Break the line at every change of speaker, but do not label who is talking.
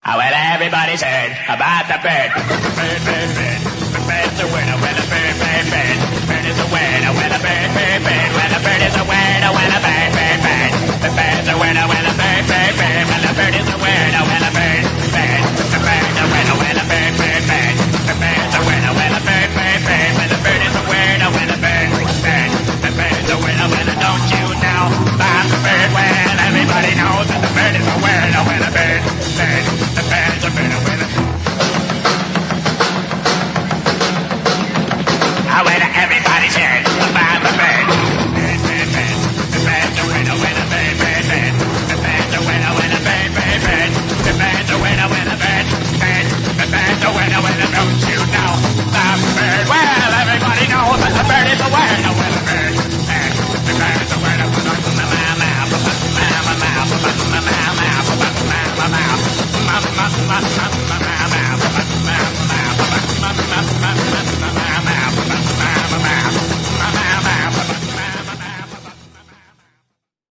Well, everybody's heard about the bird. Bird, bird, bird. The bird's a winner, well, a bird, bird, bird. Bird is a winner, well, a bird, bird, bird. Well, a bird is a winner, well, a bird, bird, bird. The bird's a winner, well, a bird, bird, bird. Well, a bird is a winner, well, a bird, bird. The bird's a winner, well, a bird, bird, bird. The bird's a winner, well, a bird, bird, bird. Well, the bird is a winner, well, a bird, bird. The bird's a winner, well, don't you know about the bird? Well, everybody knows that the bird is a winner, well, a bird, bird. The bird's a winner, well, everybody's heard about the bird. Bird, bird, bird. The bird's a winner, well, a bird, bird, bird. The bird's a winner, well, a bird, bird, bird. The bird's a winner, well, a bird, bird. The bird's a winner, well, don't you know the bird? Well, everybody knows that the bird is a winner, well, a bird, bird. The bird's a winner, well, a